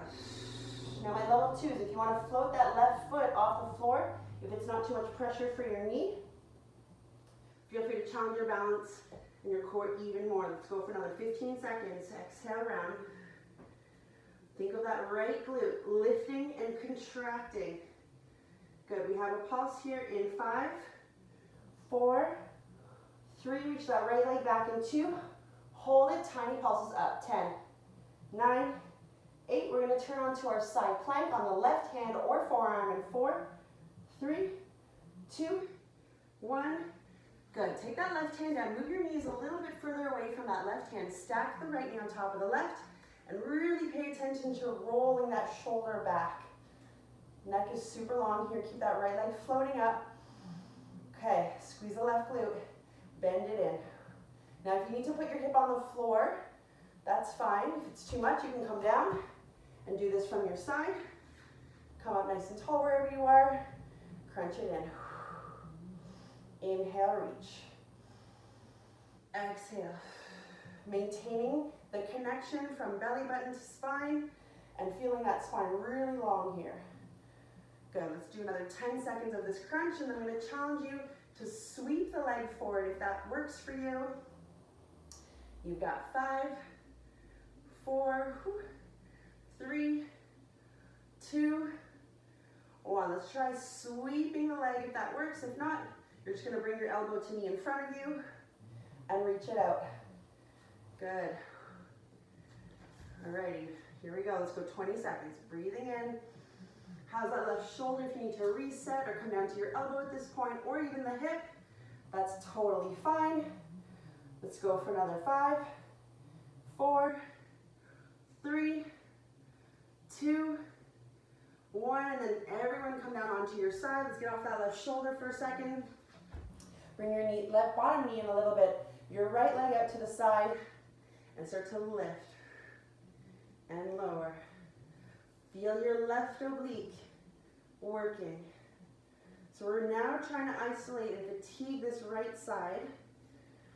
Now my level 2s, if you want to float that left foot off the floor, if it's not too much pressure for your knee, feel free to challenge your balance and your core even more. Let's go for another 15 seconds. Exhale, round. Think of that right glute lifting and contracting. Good, we have a pulse here in 5, 4, 3. Reach that right leg back in 2. Hold it, tiny pulses up. 10, 9, 8. We're going to turn onto our side plank on the left hand or forearm in 4, 3, 2, 1. Good. Take that left hand down. Move your knees a little bit further away from that left hand. Stack the right knee on top of the left. And really pay attention to rolling that shoulder back. Neck is super long here. Keep that right leg floating up. Okay. Squeeze the left glute. Bend it in. Now if you need to put your hip on the floor, that's fine. If it's too much, you can come down and do this from your side. Come up nice and tall wherever you are. Crunch it in. Inhale, reach. Exhale. Maintaining the connection from belly button to spine and feeling that spine really long here. Good, let's do another 10 seconds of this crunch, and then I'm going to challenge you to sweep the leg forward if that works for you. You've got 5, 4, 3, 2, 1. Let's try sweeping the leg if that works. If not, you're just going to bring your elbow to knee in front of you and reach it out. Good. Alrighty, here we go. Let's go 20 seconds. Breathing in. How's that left shoulder? If you need to reset or come down to your elbow at this point, or even the hip, that's totally fine. Let's go for another 5, 4, 3, 2, 1, and then everyone come down onto your side. Let's get off that left shoulder for a second. Bring your knee, left bottom knee in a little bit, your right leg out to the side, and start to lift and lower. Feel your left oblique working. So we're now trying to isolate and fatigue this right side.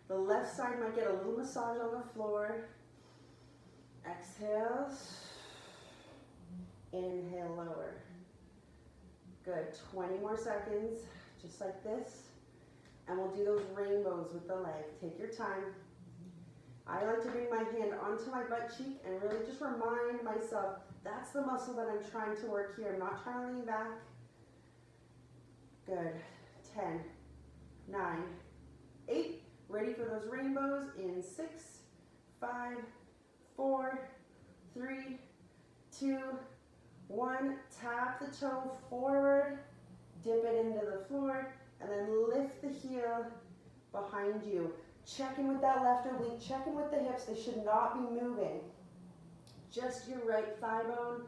The left side might get a little massage on the floor. Exhale. Inhale, lower. Good, 20 more seconds, just like this. And we'll do those rainbows with the leg. Take your time. I like to bring my hand onto my butt cheek and really just remind myself, that's the muscle that I'm trying to work here. I'm not trying to lean back. Good, 10, 9, 8. Ready for those rainbows in 6, 5, 4, 3, 2, 1. Tap the toe forward, dip it into the floor, and then lift the heel behind you. Check in with that left oblique, check in with the hips. They should not be moving. Just your right thigh bone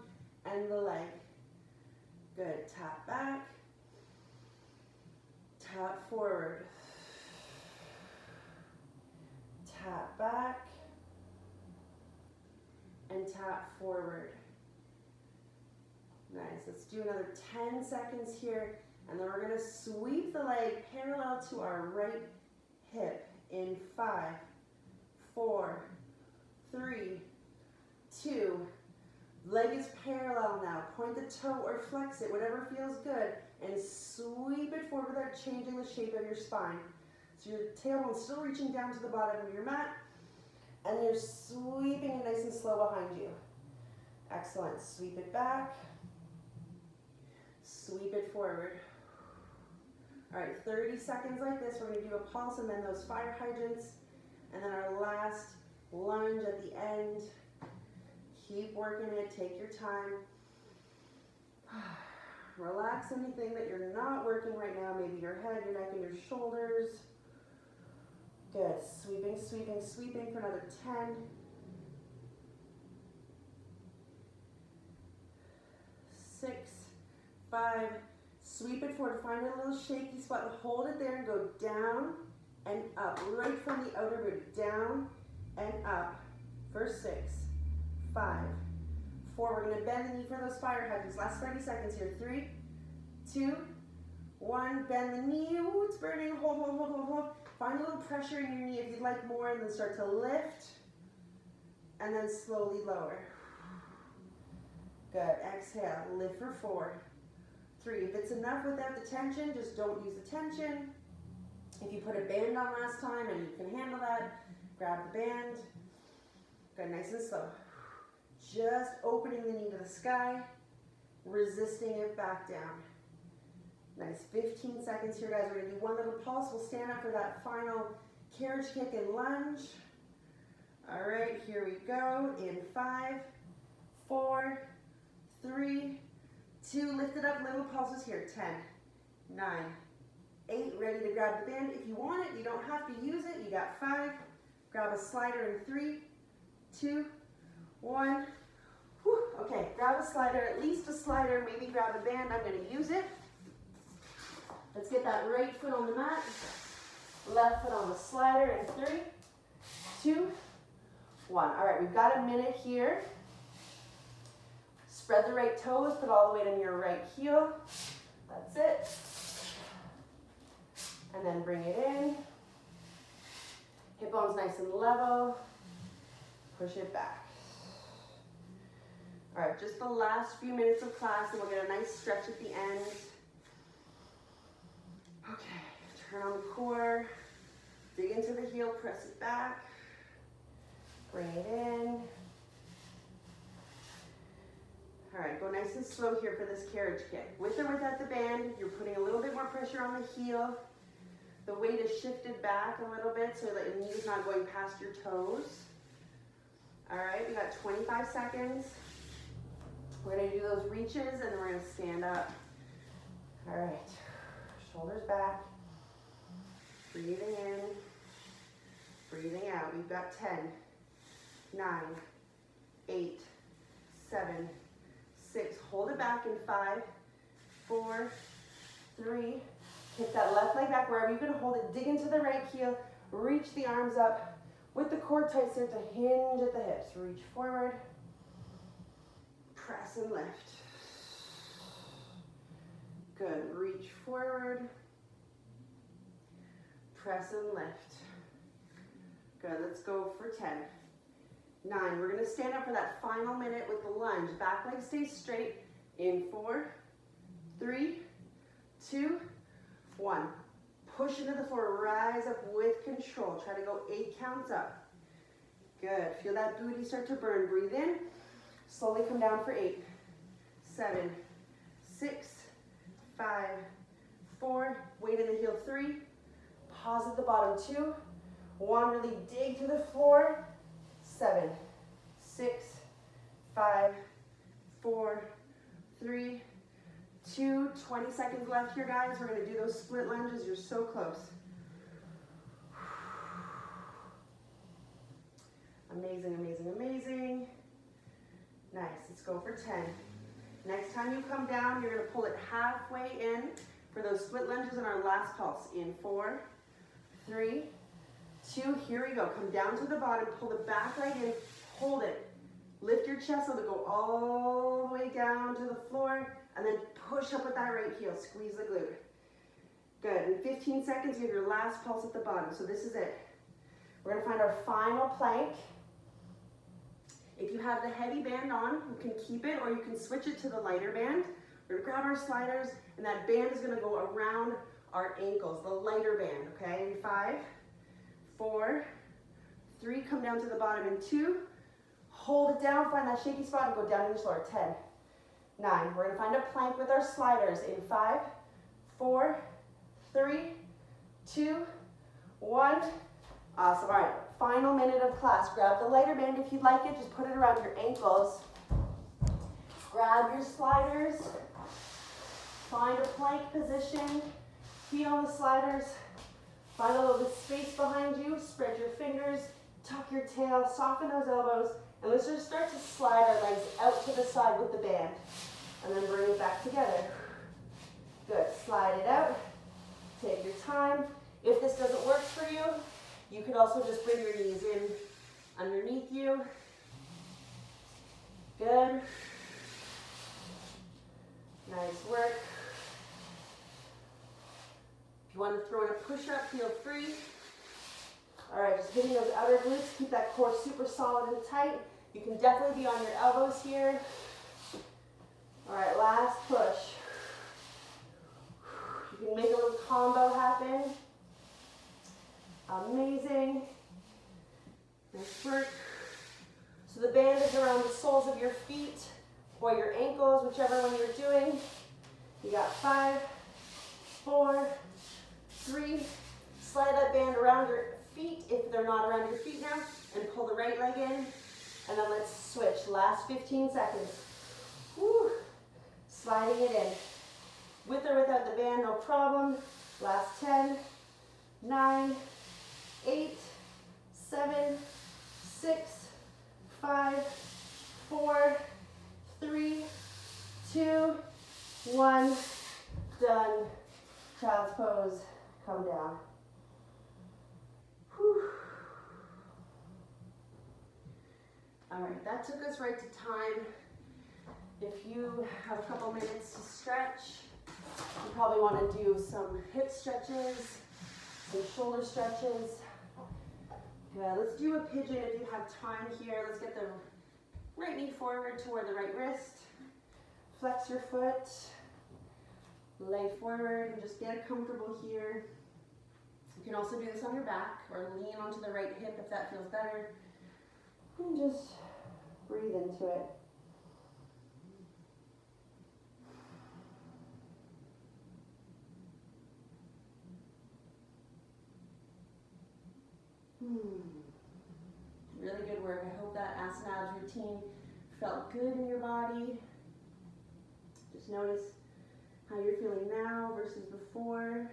and the leg. Good, tap back, tap forward, tap back, and tap forward. Nice, let's do another 10 seconds here, and then we're gonna sweep the leg parallel to our right hip in 5, 4, 3, 2, leg is parallel now. Point the toe or flex it, whatever feels good, and sweep it forward without changing the shape of your spine. So your tailbone's still reaching down to the bottom of your mat, and you're sweeping it nice and slow behind you. Excellent, sweep it back, sweep it forward. All right, 30 seconds like this. We're gonna do a pulse and then those fire hydrants, and then our last lunge at the end. Keep working it, take your time. Relax anything that you're not working right now, maybe your head, your neck, and your shoulders. Good, sweeping, sweeping, sweeping for another 10. 6, 5, sweep it forward, find a little shaky spot, hold it there and go down and up, right from the outer rib, down and up for 6, 5, 4, we're gonna bend the knee for those fire hydrants, last 30 seconds here, 3, 2, 1, bend the knee, ooh, it's burning, hold, hold, hold, hold, hold, find a little pressure in your knee if you'd like more, and then start to lift, and then slowly lower. Good, exhale, lift for 4, 3, if it's enough without the tension, just don't use the tension. If you put a band on last time and you can handle that, grab the band. Good, nice and slow. Just opening the knee to the sky, resisting it back down. Nice, 15 seconds here, guys. We're gonna do one little pulse. We'll stand up for that final carriage kick and lunge. All right, here we go. In 5, 4, 3, 2, lift it up, little pulses here. 10, 9, 8, ready to grab the band. If you want it, you don't have to use it. You got 5, grab a slider in 3, 2, 1. Whew. Okay, grab a slider, at least a slider, maybe grab a band. I'm gonna use it. Let's get that right foot on the mat, left foot on the slider in 3, 2, 1. All right, we've got a minute here. Spread the right toes, put all the weight on your right heel. That's it. And then bring it in. Hip bone's nice and level. Push it back. All right, just the last few minutes of class, and we'll get a nice stretch at the end. Okay, turn on the core, dig into the heel, press it back, bring it in. All right, go nice and slow here for this carriage kick. With or without the band, you're putting a little bit more pressure on the heel. The weight is shifted back a little bit so that your knee's not going past your toes. All right, we got 25 seconds. We're gonna do those reaches and then we're gonna stand up. All right, shoulders back. Breathing in, breathing out. We've got 10, 9, 8, 7, 6. Hold it back in 5, 4, 3. Kick that left leg back wherever you can hold it. Dig into the right heel. Reach the arms up. With the core tight, start to hinge at the hips. Reach forward. Press and lift. Good. Reach forward. Press and lift. Good. Let's go for 10. 9. We're going to stand up for that final minute with the lunge. Back leg stays straight. In 4, 3, 2, 1. Push into the floor. Rise up with control. Try to go 8 counts up. Good. Feel that booty start to burn. Breathe in. Slowly come down for 8, 7, 6, 5, 4. Weight in the heel. 3. Pause at the bottom. 2, 1. Really dig to the floor. 7, 6, 5, 4, 3, 2. 20 seconds left here, guys. We're going to do those split lunges. You're so close. Amazing, amazing, amazing. Nice. Let's go for 10. Next time you come down, you're going to pull it halfway in for those split lunges in our last pulse. In 4, 3, 2. Here we go. Come down to the bottom. Pull the back leg in. Hold it. Lift your chest so to go all the way down to the floor. And then push up with that right heel. Squeeze the glute. Good. In 15 seconds, you have your last pulse at the bottom. So this is it. We're going to find our final plank. If you have the heavy band on, you can keep it or you can switch it to the lighter band. We're going to grab our sliders and that band is going to go around our ankles, the lighter band, okay? In 5, 4, 3, come down to the bottom in 2. Hold it down, find that shaky spot and go down on your floor. 10, 9. We're going to find a plank with our sliders in 5, 4, 3, 2, 1. Awesome. All right, final minute of class. Grab the lighter band if you'd like it. Just put it around your ankles. Grab your sliders. Find a plank position. Feet on the sliders. Find a little bit of space behind you. Spread your fingers. Tuck your tail. Soften those elbows. And let's just start to slide our legs out to the side with the band. And then bring it back together. Good. Slide it out. Take your time. If this doesn't work for you, you could also just bring your knees in underneath you. Good. Nice work. If you want to throw in a push-up, feel free. All right, just hitting those outer glutes. Keep that core super solid and tight. You can definitely be on your elbows here. All right, last push. You can make a little combo happen. Amazing. Nice work. So the band is around the soles of your feet or your ankles, whichever one you're doing. You got 5, 4, 3. Slide that band around your feet if they're not around your feet now, and pull the right leg in. And then let's switch. Last 15 seconds. Woo. Sliding it in. With or without the band, no problem. Last 10, 9, 8, 7, 6, 5, 4, 3, 2, 1. Done. Child's pose. Come down. Whew. All right, that took us right to time. If you have a couple minutes to stretch, you probably want to do some hip stretches, some shoulder stretches. Good. Let's do a pigeon if you have time here. Let's get the right knee forward toward the right wrist. Flex your foot. Lay forward and just get comfortable here. You can also do this on your back or lean onto the right hip if that feels better. And just breathe into it. Really good work. I hope that asana routine felt good in your body. Just notice how you're feeling now versus before.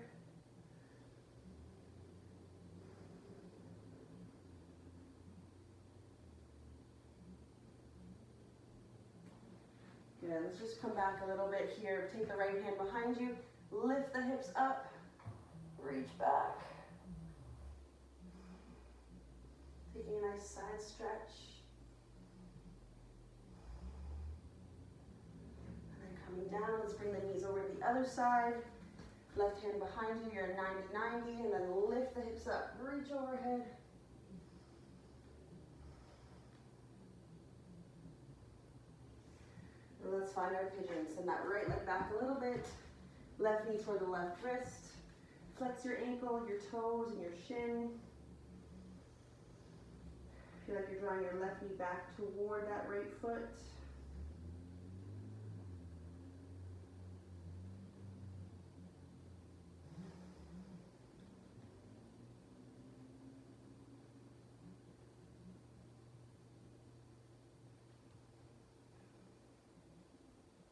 Good. Let's just come back a little bit here. Take the right hand behind you. Lift the hips up. Reach back. Taking a nice side stretch. And then coming down, let's bring the knees over to the other side. Left hand behind you, you're 90-90, and then lift the hips up. Reach overhead. And let's find our pigeon. Send that right leg back a little bit. Left knee toward the left wrist. Flex your ankle, your toes, and your shin. Feel like you're drawing your left knee back toward that right foot.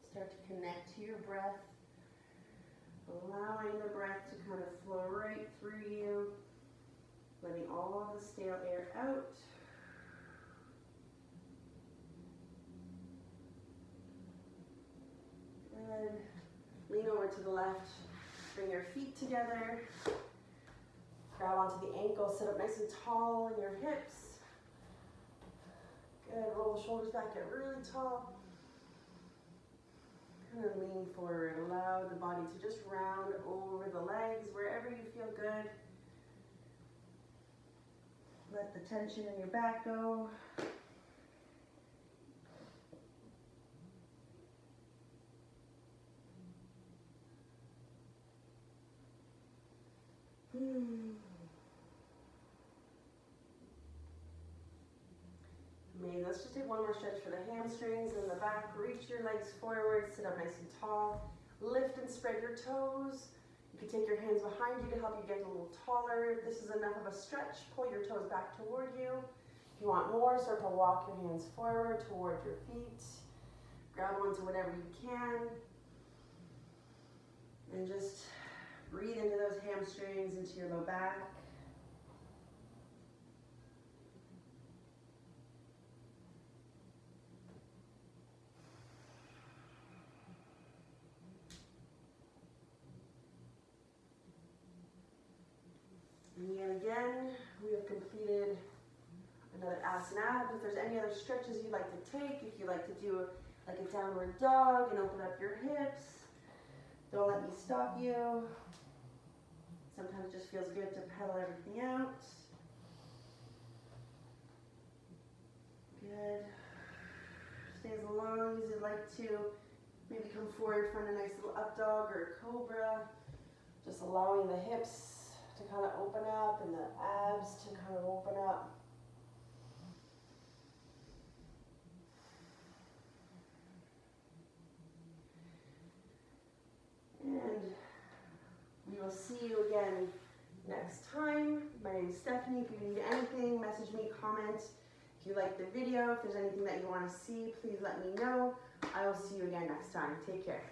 Start to connect to your breath, allowing the breath to kind of flow right through you, letting all the stale air out. Good. Lean over to the left, bring your feet together, grab onto the ankle, sit up nice and tall in your hips. Good, roll the shoulders back, get really tall. And then lean forward, allow the body to just round over the legs wherever you feel good. Let the tension in your back go. Amazing. Let's just take one more stretch for the hamstrings and the back. Reach your legs forward, sit up nice and tall. Lift and spread your toes. You can take your hands behind you to help you get a little taller. If this is enough of a stretch, pull your toes back toward you. If you want more, start to walk your hands forward toward your feet. Grab onto whatever you can. And just breathe into those hamstrings, into your low back. And yet again, we have completed another asana. If there's any other stretches you'd like to take, if you like to do like a downward dog and open up your hips, don't let me stop you. Sometimes it just feels good to pedal everything out. Good. Stay as long as you'd like to. Maybe come forward, find a nice little up dog or a cobra. Just allowing the hips to kind of open up and the abs to kind of open up. And we will see you again next time. My name is Stephanie. If you need anything, message me, comment. If you like the video, if there's anything that you want to see, please let me know. I will see you again next time. Take care.